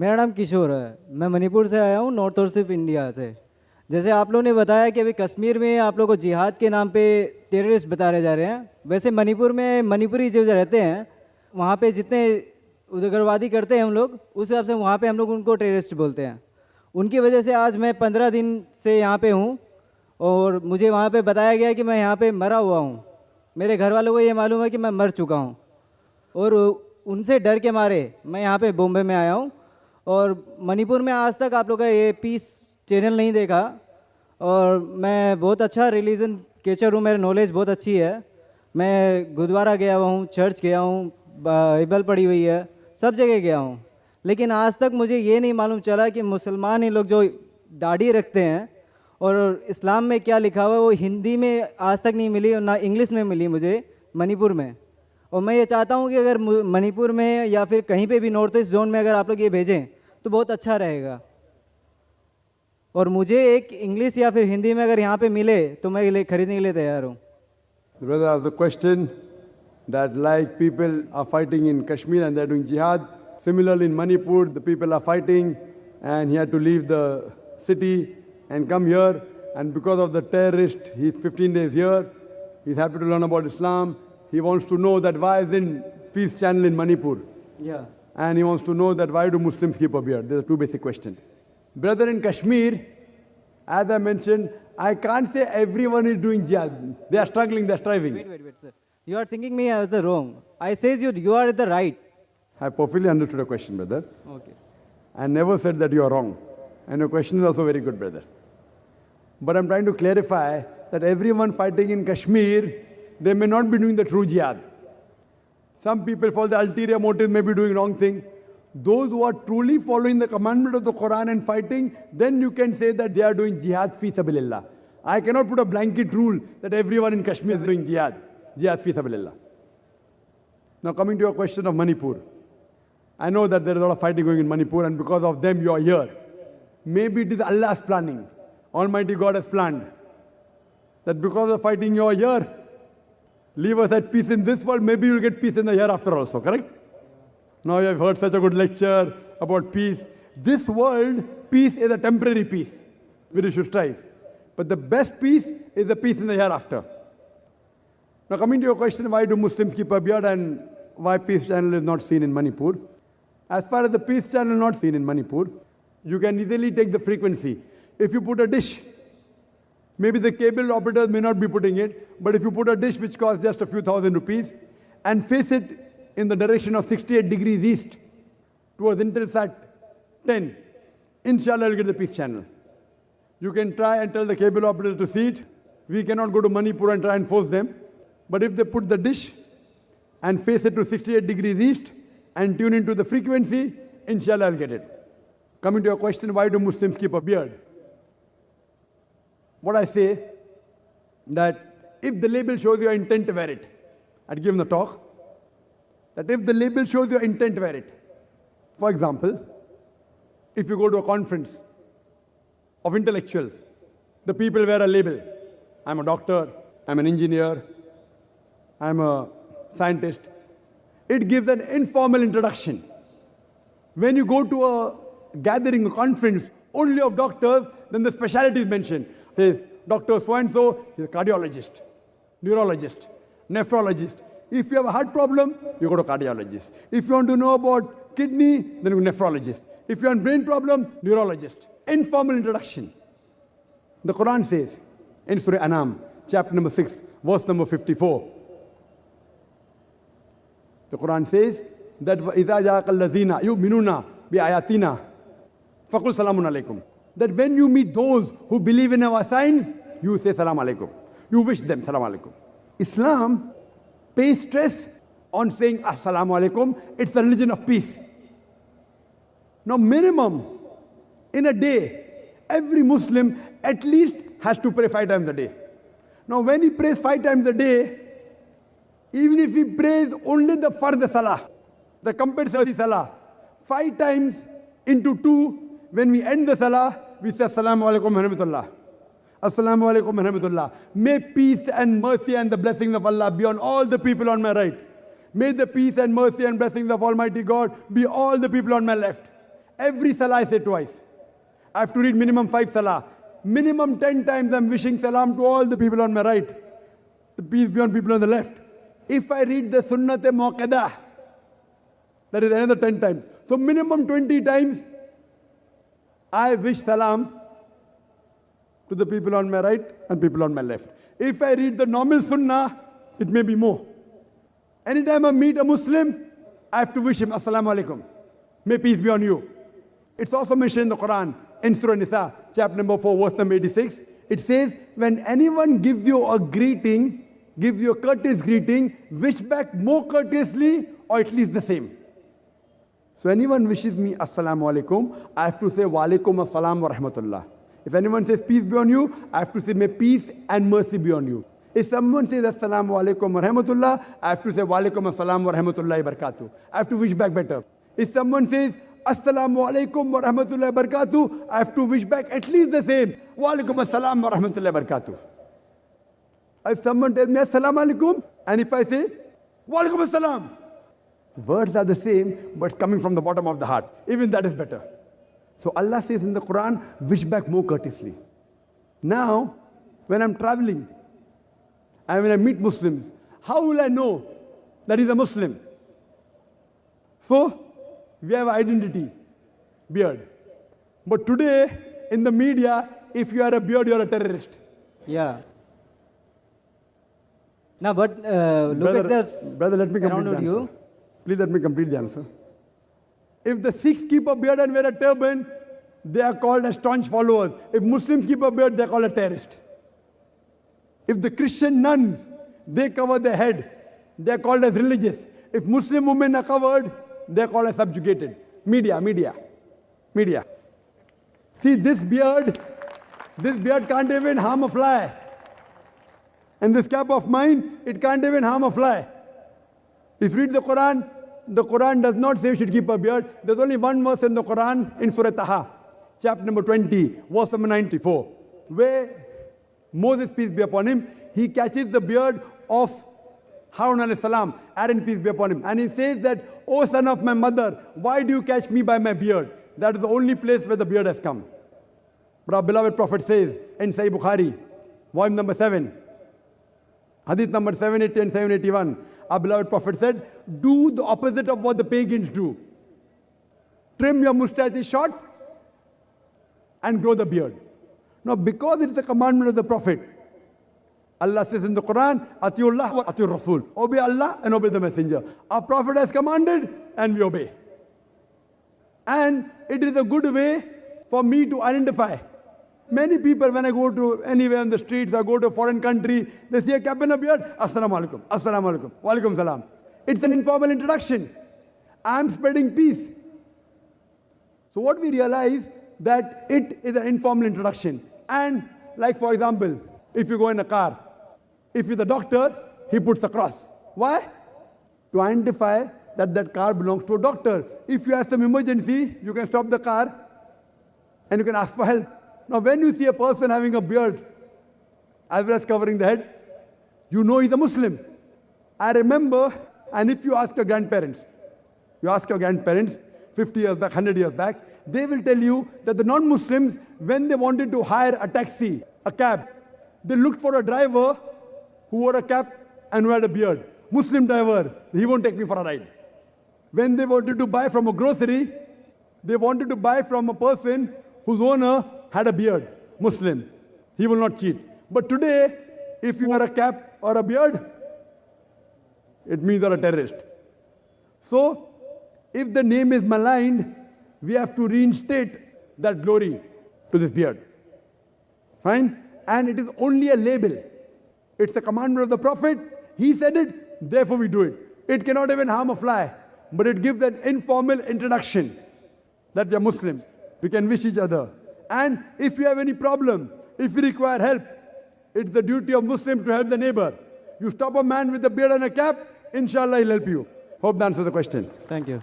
मेरा नाम किशोर है। मैं मणिपुर से आया हूँ, नॉर्थ और सिर्फ इंडिया से। जैसे आप लोगों ने बताया कि अभी कश्मीर में आप लोगों को जिहाद के नाम पे टेररिस्ट बताए जा रहे हैं, वैसे मणिपुर में मणिपुरी जो रहते हैं वहाँ पे जितने उग्रवादी करते हैं हम लोग, उस हिसाब से वहाँ पे हम लोग उनको टेररिस्ट बोलते हैं। उनकी वजह से आज मैं 15 दिन से यहाँ पे हूँ और मुझे वहाँ पे बताया गया कि मैं यहाँ पे मरा हुआ हूँ। मेरे घर वालों को ये मालूम है कि मैं मर चुका हूँ और उनसे डर के मारे मैं यहाँ पे बॉम्बे में आया हूँ। और मणिपुर में आज तक आप लोग का ये पीस चैनल नहीं देखा। और मैं बहुत अच्छा रिलीजन केचर हूँ, मेरी नॉलेज बहुत अच्छी है। मैं गुरुद्वारा गया हुआ हूँ, चर्च गया हूँ, बाइबल पढ़ी हुई है, सब जगह गया हूँ। लेकिन आज तक मुझे ये नहीं मालूम चला कि मुसलमान ये लोग जो दाढ़ी रखते हैं और इस्लाम में क्या लिखा हुआ है वो हिंदी में आज तक नहीं मिली और ना इंग्लिश में मिली मुझे मणिपुर में। और मैं ये चाहता हूँ कि अगर मणिपुर में या फिर कहीं पे भी नॉर्थ ईस्ट जोन में अगर आप लोग ये भेजें तो बहुत अच्छा रहेगा। और मुझे एक इंग्लिश या फिर हिंदी में अगर यहाँ पे मिले तो मैं खरीदने के लिए तैयार हूँ। The brother has a question that like people are fighting in Kashmir and they're doing jihad. Similarly in Manipur, the people are fighting and he had to leave the city and come here. And because of the terrorist, he's 15 days here. He's happy to learn about Islam. He wants to know that why is in Peace Channel in Manipur. Yeah. And he wants to know that why do Muslims keep a beard. There's two basic questions. Brother, in Kashmir, as I mentioned, I can't say everyone is doing jihad. They are struggling, they are striving. Wait, sir. You are thinking me as the wrong. I says you are at the right. I perfectly understood your question, brother. Okay. I never said that you are wrong. And your question is also very good, brother. But I'm trying to clarify that everyone fighting in Kashmir, they may not be doing the true jihad. Some people for the ulterior motive may be doing wrong thing. Those who are truly following the commandment of the Quran and fighting, then you can say that they are doing jihad fi sabilillah. I cannot put a blanket rule that everyone in Kashmir is doing jihad fi sabilillah. Now coming to your question of Manipur. I know that there is a lot of fighting going in Manipur and because of them you are here. Maybe it is Allah's planning. Almighty God has planned that because of fighting you are here, leave us at peace in this world, maybe you'll get peace in the hereafter also, correct? Now you have heard such a good lecture about peace. This world, peace is a temporary peace, which you should strive. But the best peace is the peace in the hereafter. Now coming to your question, why do Muslims keep a beard and why Peace Channel is not seen in Manipur? As far as the Peace Channel is not seen in Manipur, you can easily take the frequency. If you put a dish, maybe the cable operators may not be putting it, but if you put a dish which costs just a few thousand rupees and face it in the direction of 68 degrees east towards Intelsat 10, inshallah you'll get the Peace Channel. You can try and tell the cable operators to see it. We cannot go to Manipur and try and force them. But if they put the dish and face it to 68 degrees east and tune into the frequency, inshallah I'll get it. Coming to your question, why do Muslims keep a beard? What I say, that if the label shows your intent to wear it, I'd given the talk, that if the label shows your intent to wear it, for example, if you go to a conference of intellectuals, the people wear a label. I'm a doctor, I'm an engineer, I'm a scientist. It gives an informal introduction. When you go to a gathering, a conference, only of doctors, then the specialty is mentioned. Says, Dr. So-and-so, he's a cardiologist, neurologist, nephrologist. If you have a heart problem, you go to cardiologist. If you want to know about kidney, then you go to nephrologist. If you have brain problem, neurologist. Informal introduction. The Quran says, in Surah Anam, chapter number 6, verse number 54. The Quran says that وَإِذَا جَاءَكَ الَّذِينَ يُؤْمِنُونَ بِآيَاتِنَا فَقُلْ سَلَامٌ عَلَيْكُمْ. That when you meet those who believe in our signs, you say salam alaikum. You wish them salam alaikum. Islam pays stress on saying assalamu alaikum. It's the religion of peace. Now minimum in a day, every Muslim at least has to pray 5 times a day. Now when he prays 5 times a day, even if he prays only the fard salah, the compulsory salah, 5 times into 2, when we end the salah, we say assalamu alaikum wa rahmatullah. Assalamu alaikum wa rahmatullah. May peace and mercy and the blessings of Allah be on all the people on my right. May the peace and mercy and blessings of Almighty God be all the people on my left. Every salah I say twice. I have to read minimum 5 salah. Minimum 10 times I'm wishing salam to all the people on my right. The peace be on people on the left. If I read the sunnat-e muakkada, that is another 10 times. So minimum 20 times I wish salam to the people on my right and people on my left. If I read the normal sunnah, it may be more. Anytime I meet a Muslim, I have to wish him assalamu alaikum. May peace be on you. It's also mentioned in the Quran, in Surah Nisa, chapter number 4, verse number 86. It says, when anyone gives you a greeting, gives you a courteous greeting, wish back more courteously or at least the same. So anyone wishes me assalamu alaikum, I have to say wa alaikum assalam wa rahmatullah. If anyone says peace be on you, I have to say may peace and mercy be on you. If someone says assalamu alaikum wa rahmatullah, I have to say wa alaikum assalam wa rahmatullahi wa barakatuh. I have to wish back better. If someone says assalamu alaikum wa rahmatullahi wa barakatuh, I have to wish back at least the same. Wa alaikum assalam wa rahmatullahi wa barakatuh. If someone tells me assalamu alaikum, and if I say wa alaikum assalam, words are the same, but it's coming from the bottom of the heart. Even that is better. So Allah says in the Quran, wish back more courteously. Now, when I'm traveling, and when I meet Muslims, how will I know that he's a Muslim? So, we have identity, beard. But today, in the media, if you are a beard, you're a terrorist. Yeah. Now, but look at the Brother, let me complete the answer. Please let me complete the answer. If the Sikhs keep a beard and wear a turban, they are called as staunch followers. If Muslims keep a beard, they are called a terrorist. If the Christian nuns, they cover their head, they are called as religious. If Muslim women are covered, they are called as subjugated. Media. See, this beard can't even harm a fly. And this cap of mine, it can't even harm a fly. If you read the Quran does not say you should keep a beard. There's only one verse in the Quran, in Surah Taha, chapter number 20, verse number 94, where Moses, peace be upon him, he catches the beard of Harun alayhi salam, Aaron, peace be upon him. And he says that, O son of my mother, why do you catch me by my beard? That is the only place where the beard has come. But our beloved Prophet says in Sahih Bukhari, volume number 7, hadith number 780 and 781, our beloved Prophet said, do the opposite of what the pagans do. Trim your mustache short and grow the beard. Now, because it's a commandment of the Prophet, Allah says in the Quran, Atiullah wa Atiur Rasul. Obey Allah and obey the Messenger. Our Prophet has commanded and we obey. And it is a good way for me to identify. Many people, when I go to anywhere on the streets or go to a foreign country, they see a cap and a beard, Assalamu alaikum, Assalamu alaikum, wa alaikum salam. It's an informal introduction. I'm spreading peace. So what we realize that it is an informal introduction. And like for example, if you go in a car, if you're the doctor, he puts a cross. Why? To identify that that car belongs to a doctor. If you have some emergency, you can stop the car and you can ask for help. Now, when you see a person having a beard, as well as covering the head, you know he's a Muslim. I remember, and if you ask your grandparents, 50 years back, 100 years back, they will tell you that the non-Muslims, when they wanted to hire a taxi, a cab, they looked for a driver who wore a cap and who had a beard. Muslim driver, he won't take me for a ride. When they wanted to buy from a grocery, they wanted to buy from a person whose owner had a beard, Muslim. He will not cheat. But today, if you wear a cap or a beard, it means you're a terrorist. So, if the name is maligned, we have to reinstate that glory to this beard. Fine? And it is only a label. It's a commandment of the Prophet. He said it, therefore we do it. It cannot even harm a fly, but it gives an informal introduction that we are Muslims. We can wish each other. And if you have any problem, if you require help, it's the duty of Muslims to help the neighbor. You stop a man with a beard and a cap, inshallah he'll help you. Hope that answers the question. Thank you.